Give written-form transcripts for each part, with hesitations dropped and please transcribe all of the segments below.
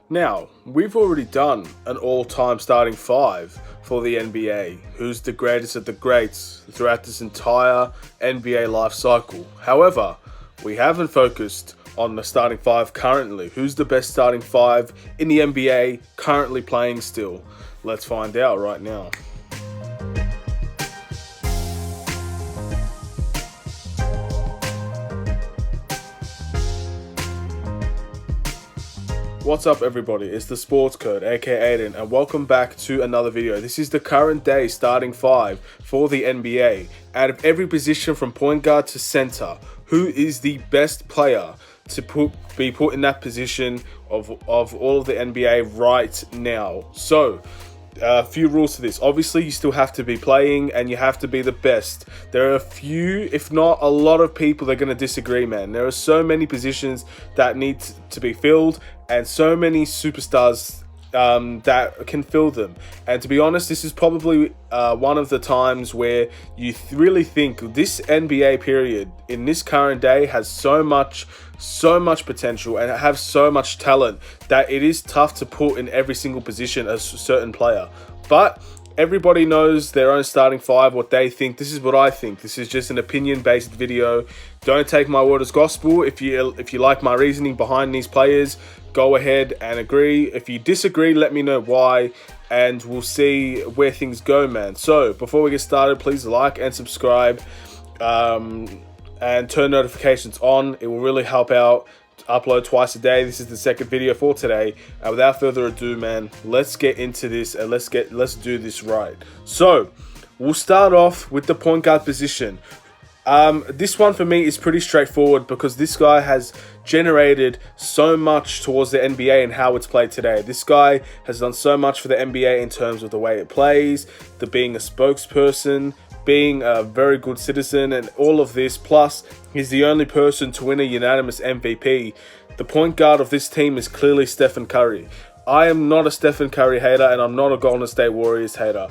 Now, we've already done an all-time starting five for the NBA, who's the greatest of the greats throughout this entire NBA life cycle. However, we haven't focused on the starting five currently. Who's the best starting five in the NBA currently playing still? Let's find out right now. What's up everybody, it's the Sports Code aka Aiden, and welcome back to another video. This is the current day starting five for the NBA. Out of every position from point guard to center, who is the best player to be put in that position of all of the NBA right now? So, a few rules to this. Obviously, you still have to be playing and you have to be the best. There are a few, if not a lot of people that are going to disagree, man. There are so many positions that need to be filled and so many superstars that can fill them. And to be honest, this is probably one of the times where you really think this NBA period in this current day has so much potential and have so much talent that it is tough to put in every single position a certain player. But everybody knows their own starting five, what they think. This is what I think. This is just an opinion-based video. Don't take my word as gospel. If you like my reasoning behind these players, go ahead and agree. If you disagree, let me know why, and we'll see where things go, man. So before we get started, please like and subscribe, and turn notifications on. It will really help out. Upload twice a day. This is the second video for today, and without further ado, man, let's get into this and let's do this right. So we'll start off with the point guard position. This one for me is pretty straightforward because this guy has generated so much towards the NBA and how it's played today. This guy has done so much for the NBA in terms of the way it plays, the being a spokesperson, being a very good citizen, and all of this. Plus, he's the only person to win a unanimous MVP. The point guard of this team is clearly Stephen Curry. I am not a Stephen Curry hater, and I'm not a Golden State Warriors hater.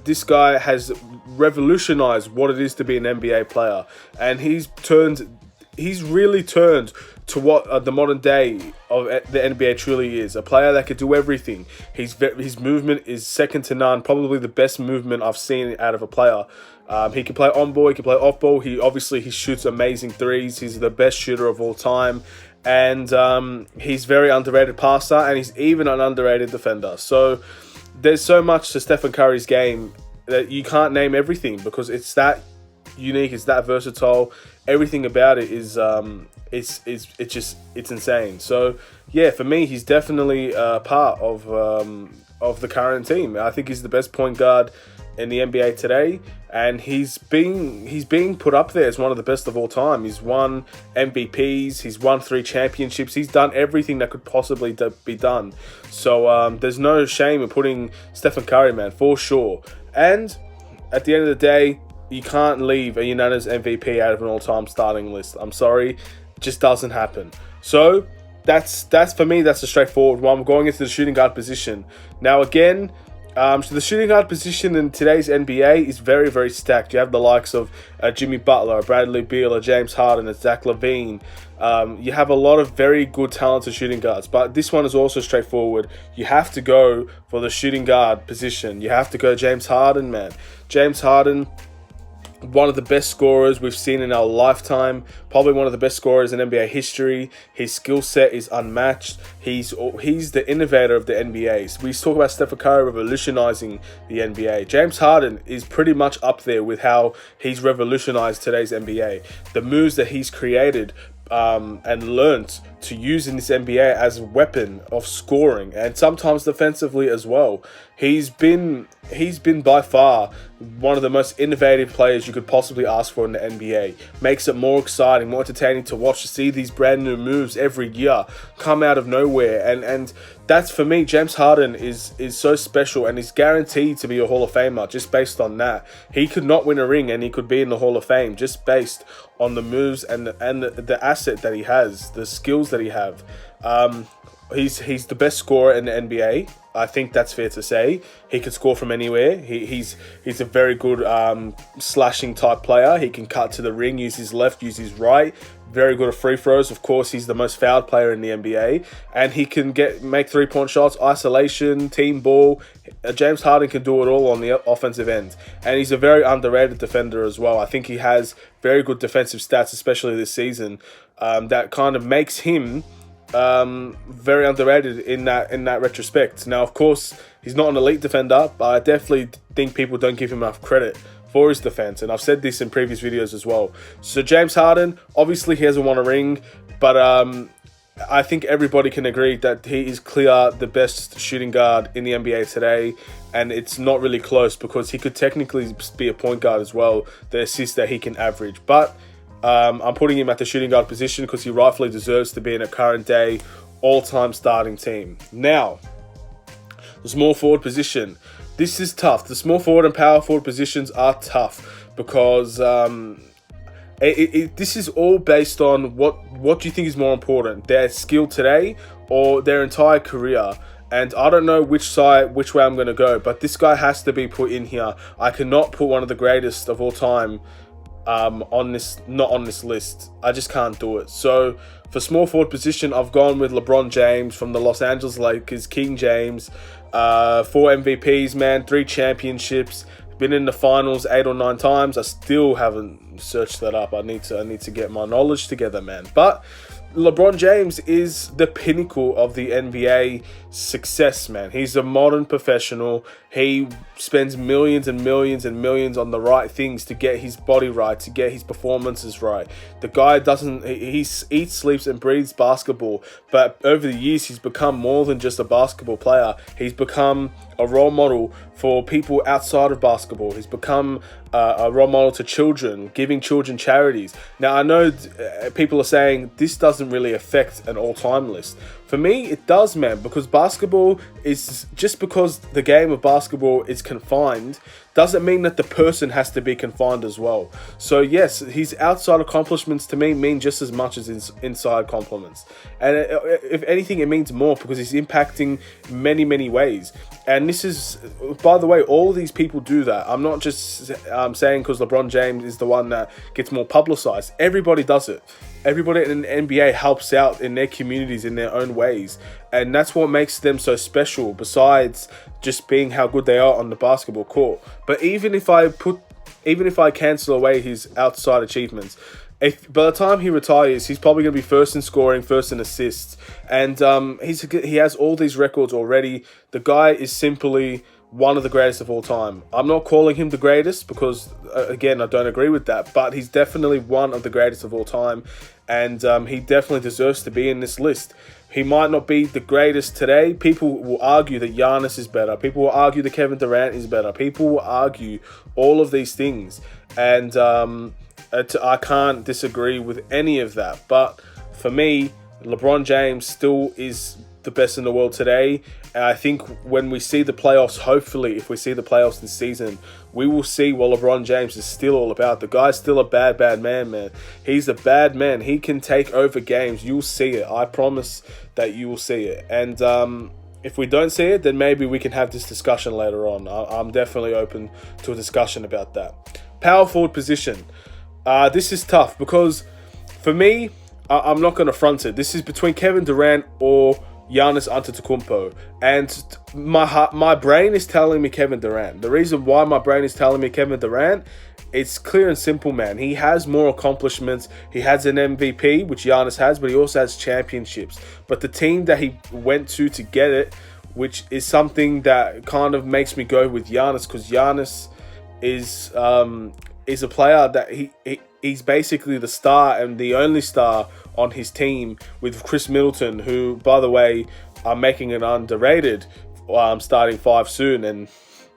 This guy has revolutionized what it is to be an NBA player, and he's really turned to what the modern day of the NBA truly is. A player that could do everything. His movement is second to none. Probably the best movement I've seen out of a player. He can play on ball, he can play off ball. He shoots amazing threes. He's the best shooter of all time. And he's very underrated passer, and he's even an underrated defender. So there's so much to Stephen Curry's game that you can't name everything because it's that unique, it's that versatile. Everything about it is it's insane. So yeah, for me, he's definitely part of the current team. I think he's the best point guard in the NBA today, and he's being put up there as one of the best of all time. He's won MVPs, he's won 3 championships, he's done everything that could possibly be done. So there's no shame in putting Stephen Curry, man, for sure. And at the end of the day, you can't leave a unanimous MVP out of an all-time starting list. I'm sorry, it just doesn't happen. So that's for me, that's a straightforward one. We're going into the shooting guard position. Now again, so the shooting guard position in today's NBA is very, very stacked. You have the likes of Jimmy Butler, Bradley Beal, James Harden, Zach LaVine. You have a lot of very good, talented shooting guards, but this one is also straightforward. You have to go for the shooting guard position. You have to go James Harden, man. James Harden, one of the best scorers we've seen in our lifetime, probably one of the best scorers in NBA history. His skill set is unmatched. He's the innovator of the NBA. We talk about Stephen Curry revolutionizing the NBA. James Harden is pretty much up there with how he's revolutionized today's NBA. The moves that he's created and learnt to use in this NBA as a weapon of scoring and sometimes defensively as well. He's been by far one of the most innovative players you could possibly ask for in the NBA. Makes it more exciting, more entertaining to watch, to see these brand new moves every year come out of nowhere. And that's, for me, James Harden is so special, and he's guaranteed to be a Hall of Famer just based on that. He could not win a ring and he could be in the Hall of Fame just based on the moves and the asset that he has, the skills that he have. he's the best scorer in the NBA. I think that's fair to say. He can score from anywhere. He's a very good slashing type player. He can cut to the ring, use his left, use his right. Very good at free throws. Of course, he's the most fouled player in the NBA, and he can make 3-point shots, isolation, team ball. James Harden can do it all on the offensive end, and he's a very underrated defender as well. I think he has very good defensive stats, especially this season, that kind of makes him very underrated in that retrospect. Now, of course, he's not an elite defender, but I definitely think people don't give him enough credit for his defense, and I've said this in previous videos as well. So James Harden, obviously he hasn't won a ring, but I think everybody can agree that he is clear the best shooting guard in the NBA today, and it's not really close because he could technically be a point guard as well, the assists that he can average. But I'm putting him at the shooting guard position because he rightfully deserves to be in a current day all-time starting team. Now, the small forward position. This is tough. The small forward and power forward positions are tough because this is all based on what do you think is more important, their skill today or their entire career. And I don't know which way I'm going to go, but this guy has to be put in here. I cannot put one of the greatest of all time not on this list. I just can't do it. So for small forward position, I've gone with LeBron James from the Los Angeles Lakers, King James. 4 MVPs, man, 3 championships, been in the finals 8 or 9 times. I still haven't searched that up. I need to get my knowledge together, man. But LeBron James is the pinnacle of the NBA success, man. He's a modern professional. He spends millions and millions and millions on the right things to get his body right, to get his performances right. The guy he eats, sleeps, and breathes basketball. But over the years, he's become more than just a basketball player. He's become a role model for people outside of basketball. He's become a role model to children, giving children charities. Now, I know people are saying this doesn't really affect an all-time list. For me, it does, man, because basketball is, just because the game of basketball is confined, doesn't mean that the person has to be confined as well. So yes, his outside accomplishments to me mean just as much as his inside compliments. And if anything, it means more because he's impacting many, many ways. And this is, by the way, all these people do that. I'm not just saying because LeBron James is the one that gets more publicized. Everybody does it. Everybody in the NBA helps out in their communities in their own ways. And that's what makes them so special, besides just being how good they are on the basketball court. But even if I cancel away his outside achievements, by the time he retires, he's probably going to be first in scoring, first in assists. And he has all these records already. The guy is simply one of the greatest of all time. I'm not calling him the greatest because, again, I don't agree with that. But he's definitely one of the greatest of all time. And he definitely deserves to be in this list. He might not be the greatest today. People will argue that Giannis is better. People will argue that Kevin Durant is better. People will argue all of these things. And I can't disagree with any of that. But for me, LeBron James still is the best in the world today. And I think when we see the playoffs, hopefully, if we see the playoffs this season, we will see what LeBron James is still all about. The guy's still a bad man, man. He's a bad man. He can take over games. You'll see it. I promise that you will see it. And if we don't see it, then maybe we can have this discussion later on. I'm definitely open to a discussion about that. Power forward position. This is tough because for me, I'm not going to front it. This is between Kevin Durant or Giannis Antetokounmpo, and my brain is telling me Kevin Durant. The reason why my brain is telling me Kevin Durant, it's clear and simple, man. He has more accomplishments. He has an MVP, which Giannis has, but he also has championships. But the team that he went to get it, which is something that kind of makes me go with Giannis, because Giannis is a player that he's basically the star and the only star on his team, with Chris Middleton, who, by the way, are making it underrated. Starting 5 soon, and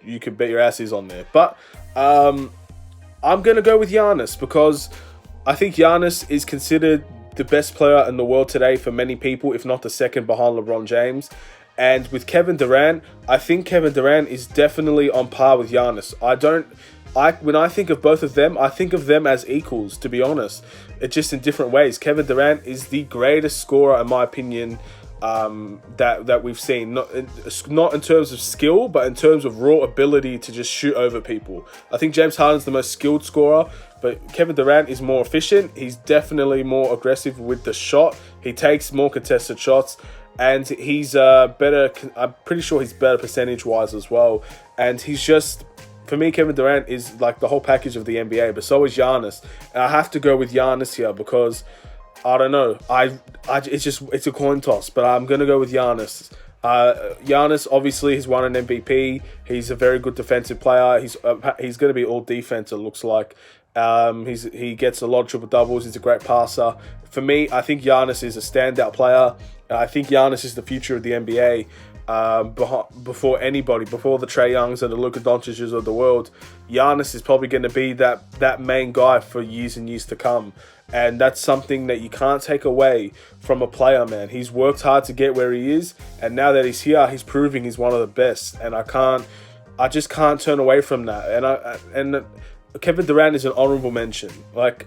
you could bet your ass he's on there. But I'm going to go with Giannis because I think Giannis is considered the best player in the world today for many people, if not the second behind LeBron James. And with Kevin Durant, I think Kevin Durant is definitely on par with Giannis. When I think of both of them, I think of them as equals, to be honest. It's just in different ways. Kevin Durant is the greatest scorer, in my opinion, that we've seen. Not in terms of skill, but in terms of raw ability to just shoot over people. I think James Harden's the most skilled scorer, but Kevin Durant is more efficient. He's definitely more aggressive with the shot. He takes more contested shots, and he's better. I'm pretty sure he's better percentage-wise as well. And he's just, for me, Kevin Durant is like the whole package of the NBA, but so is Giannis. And I have to go with Giannis here because, I don't know. It's a coin toss, but I'm going to go with Giannis. Giannis obviously has won an MVP. He's a very good defensive player. He's going to be all defense, it looks like. He gets a lot of triple doubles. He's a great passer. For me, I think Giannis is a standout player. I think Giannis is the future of the NBA. Before anybody, before the Trae Youngs and the Luka Doncic's of the world, Giannis is probably going to be that main guy for years and years to come. And that's something that you can't take away from a player, man. He's worked hard to get where he is, and now that he's here, he's proving he's one of the best. And I just can't turn away from that. And Kevin Durant is an honorable mention. Like,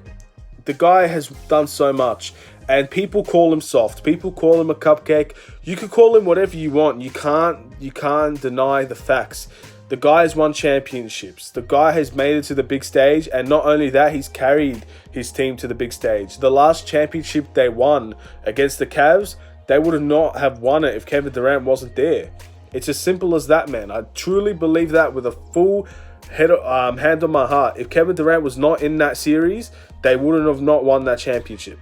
the guy has done so much. And people call him soft. People call him a cupcake. You can call him whatever you want. You can't deny the facts. The guy has won championships. The guy has made it to the big stage. And not only that, he's carried his team to the big stage. The last championship they won against the Cavs, they would not have won it if Kevin Durant wasn't there. It's as simple as that, man. I truly believe that with a full hand on my heart. If Kevin Durant was not in that series, they wouldn't have not won that championship.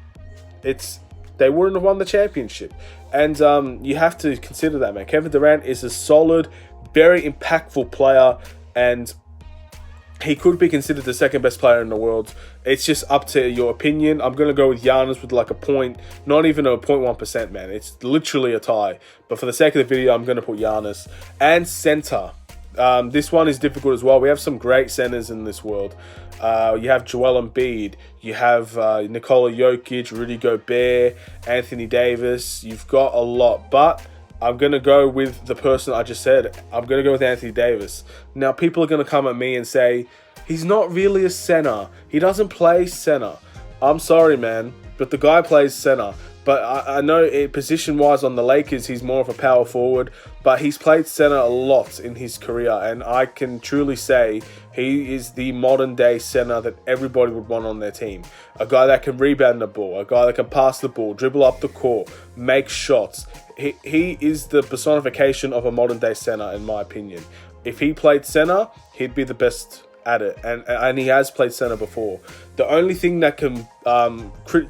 They wouldn't have won the championship. And you have to consider that, man. Kevin Durant is a solid, very impactful player, and he could be considered the second best player in the world. It's just up to your opinion. I'm going to go with Giannis with like a point, not even a 0.1%, man. It's literally a tie. But for the sake of the video, I'm going to put Giannis. And center. This one is difficult as well. We have some great centers in this world. You have Joel Embiid, you have Nikola Jokic, Rudy Gobert, Anthony Davis. You've got a lot, but I'm going to go with the person I just said. I'm going to go with Anthony Davis. Now, people are going to come at me and say, he's not really a center. He doesn't play center. I'm sorry, man, but the guy plays center. But I know position-wise on the Lakers, he's more of a power forward. But he's played center a lot in his career. And I can truly say he is the modern-day center that everybody would want on their team. A guy that can rebound the ball. A guy that can pass the ball, dribble up the court, make shots. He is the personification of a modern-day center, in my opinion. If he played center, he'd be the best at it, and he has played center before. The only thing that can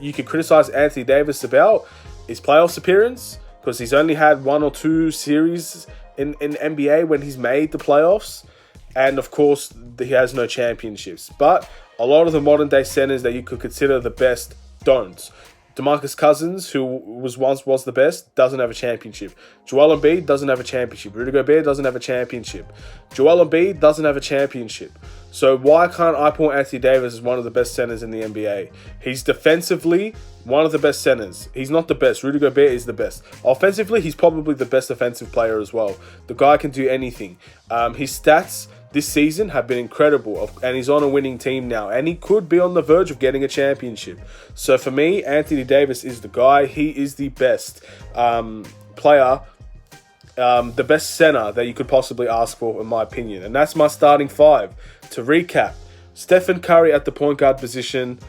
you can criticize Anthony Davis about is playoffs appearance, because he's only had 1 or 2 series in NBA when he's made the playoffs, and of course he has no championships. But a lot of the modern day centers that you could consider the best don't. DeMarcus Cousins, who was the best, doesn't have a championship. Joel Embiid doesn't have a championship. Rudy Gobert doesn't have a championship. Joel Embiid doesn't have a championship. So why can't I put Anthony Davis as one of the best centers in the NBA? He's defensively one of the best centers. He's not the best. Rudy Gobert is the best. Offensively, he's probably the best offensive player as well. The guy can do anything. His stats this season have been incredible, and he's on a winning team now, and he could be on the verge of getting a championship. So for me, Anthony Davis is the guy. He is the best player, the best center that you could possibly ask for, in my opinion. And that's my starting 5. To recap, Stephen Curry at the point guard position,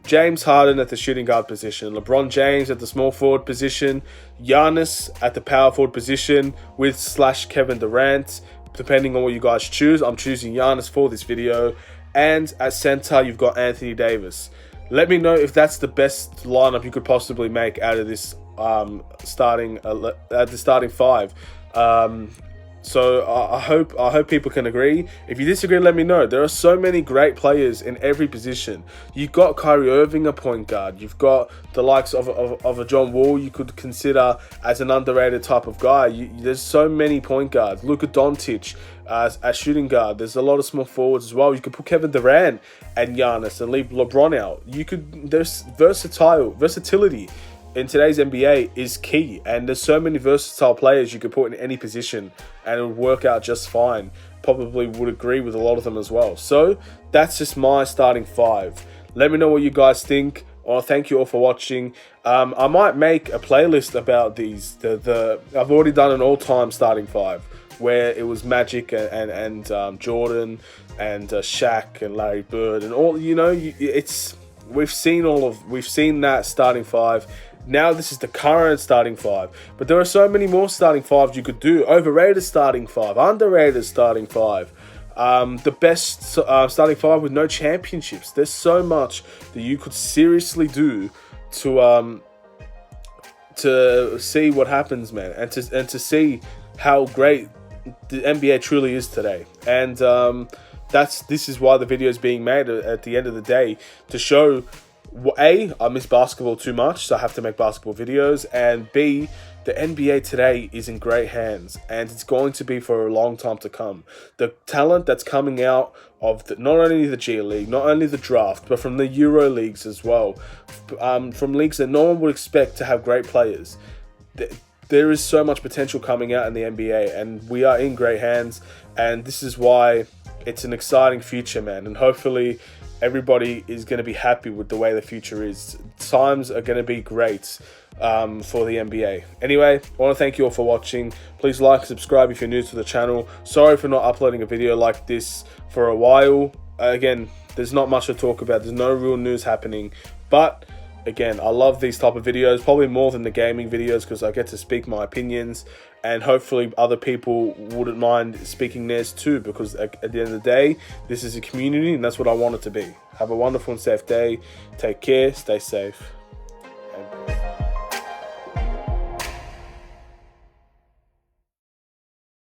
James Harden at the shooting guard position, LeBron James at the small forward position, Giannis at the power forward position with / Kevin Durant. Depending on what you guys choose, I'm choosing Giannis for this video. And at center, you've got Anthony Davis. Let me know if that's the best lineup you could possibly make out of this starting 5. So I hope people can agree. If you disagree, let me know. There are so many great players in every position. You've got Kyrie Irving, a point guard. You've got the likes of a John Wall you could consider as an underrated type of guy. There's so many point guards. Luka Doncic as shooting guard. There's a lot of small forwards as well. You could put Kevin Durant and Giannis and leave LeBron out. There's versatility in today's NBA is key, and there's so many versatile players you could put in any position and it would work out just fine. Probably would agree with a lot of them as well. So that's just my starting 5. Let me know what you guys think. I want to thank you all for watching. I might make a playlist about these. I've already done an all-time starting five where it was Magic and Jordan and Shaq and Larry Bird and all. You know, we've seen that starting five. Now this is the current starting five, but there are so many more starting fives you could do. Overrated starting five, underrated starting five, the best starting five with no championships. There's so much that you could seriously do to see what happens, man, and to see how great the NBA truly is today. And this is why the video is being made at the end of the day, to show A, I miss basketball too much, so I have to make basketball videos, and B, the NBA today is in great hands, and it's going to be for a long time to come. The talent that's coming out of not only the G League, not only the draft, but from the Euro leagues as well, from leagues that no one would expect to have great players. There is so much potential coming out in the NBA, and we are in great hands, and this is why it's an exciting future, man, and hopefully everybody is going to be happy with the way the future is. Times are going to be great for the NBA. Anyway, I want to thank you all for watching. Please like and subscribe if you're new to the channel. Sorry for not uploading a video like this for a while. Again, there's not much to talk about. There's no real news happening. But again, I love these type of videos, probably more than the gaming videos, because I get to speak my opinions, and hopefully other people wouldn't mind speaking theirs too, because at the end of the day, this is a community, and that's what I want it to be. Have a wonderful and safe day. Take care. Stay safe.